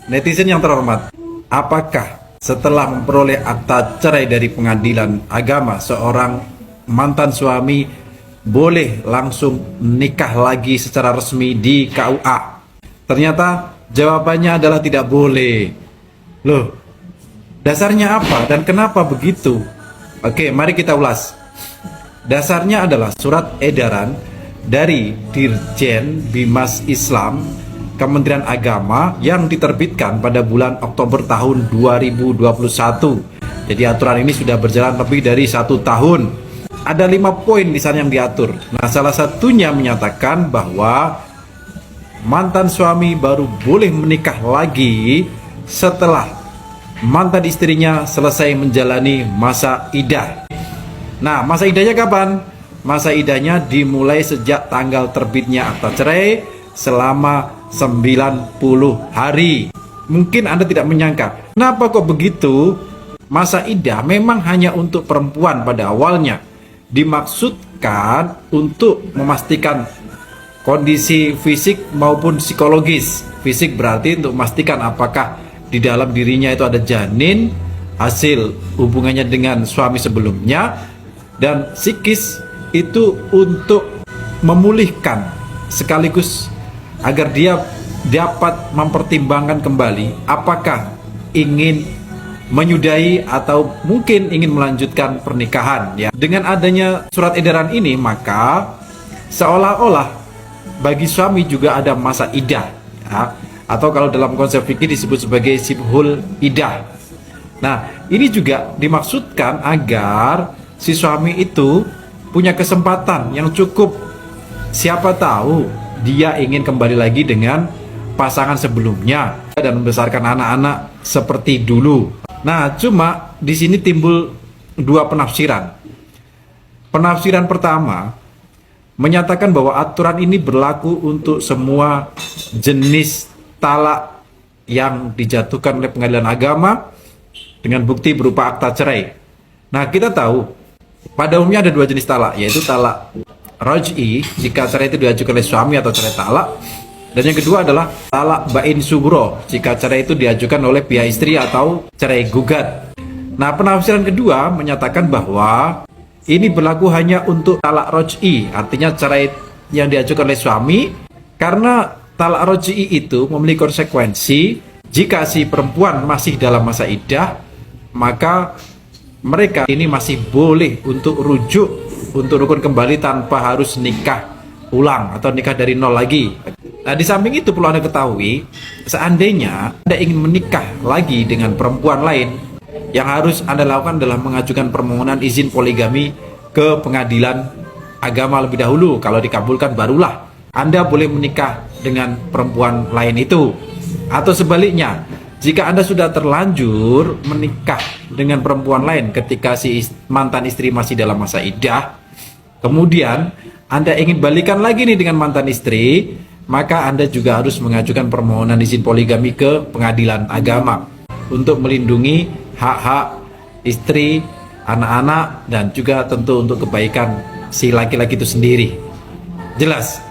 Netizen yang terhormat, apakah setelah memperoleh akta cerai dari pengadilan agama, seorang mantan suami boleh langsung nikah lagi secara resmi di KUA? Ternyata jawabannya adalah tidak boleh. Loh, dasarnya apa dan kenapa begitu? Oke, mari kita ulas. Dasarnya adalah surat edaran dari Dirjen Bimas Islam Kementerian Agama yang diterbitkan pada bulan Oktober tahun 2021. Jadi aturan ini sudah berjalan lebih dari 1 tahun. Ada 5 poin di sana yang diatur. Nah, salah satunya menyatakan bahwa mantan suami baru boleh menikah lagi setelah mantan istrinya selesai menjalani masa iddah. Nah, masa iddahnya kapan? Masa iddahnya dimulai sejak tanggal terbitnya akta cerai selama 90 hari. Mungkin Anda tidak menyangka, kenapa kok begitu? Masa iddah memang hanya untuk perempuan pada awalnya. Dimaksudkan untuk memastikan kondisi fisik maupun psikologis. Fisik berarti untuk memastikan apakah di dalam dirinya itu ada janin hasil hubungannya dengan suami sebelumnya, dan psikis itu untuk memulihkan sekaligus agar dia dapat mempertimbangkan kembali apakah ingin menyudahi atau mungkin ingin melanjutkan pernikahan ya. Dengan adanya surat edaran ini, maka seolah-olah bagi suami juga ada masa iddah ya, atau kalau dalam konsep fikih disebut sebagai sibhul iddah. Nah, ini juga dimaksudkan agar si suami itu punya kesempatan yang cukup. Siapa tahu dia ingin kembali lagi dengan pasangan sebelumnya dan membesarkan anak-anak seperti dulu. Nah, cuma di sini timbul 2 penafsiran. Penafsiran pertama menyatakan bahwa aturan ini berlaku untuk semua jenis talak yang dijatuhkan oleh pengadilan agama dengan bukti berupa akta cerai. Nah, kita tahu pada umumnya ada 2 jenis talak, yaitu talak raj'i jika cerai itu diajukan oleh suami atau cerai talak, dan yang kedua adalah talak bain sugro jika cerai itu diajukan oleh pihak istri atau cerai gugat. Nah, penafsiran kedua menyatakan bahwa ini berlaku hanya untuk talak raj'i, artinya cerai yang diajukan oleh suami, karena talak raj'i itu memiliki konsekuensi. Jika si perempuan masih dalam masa iddah, maka mereka ini masih boleh untuk rujuk, untuk rukun kembali tanpa harus nikah ulang atau nikah dari nol lagi. Nah, di samping itu perlu Anda ketahui, seandainya Anda ingin menikah lagi dengan perempuan lain, yang harus Anda lakukan adalah mengajukan permohonan izin poligami ke pengadilan agama lebih dahulu. Kalau dikabulkan, barulah Anda boleh menikah dengan perempuan lain itu. Atau sebaliknya, jika Anda sudah terlanjur menikah dengan perempuan lain ketika si mantan istri masih dalam masa iddah, kemudian Anda ingin balikan lagi nih dengan mantan istri, maka Anda juga harus mengajukan permohonan izin poligami ke pengadilan agama untuk melindungi hak-hak istri, anak-anak, dan juga tentu untuk kebaikan si laki-laki itu sendiri. Jelas?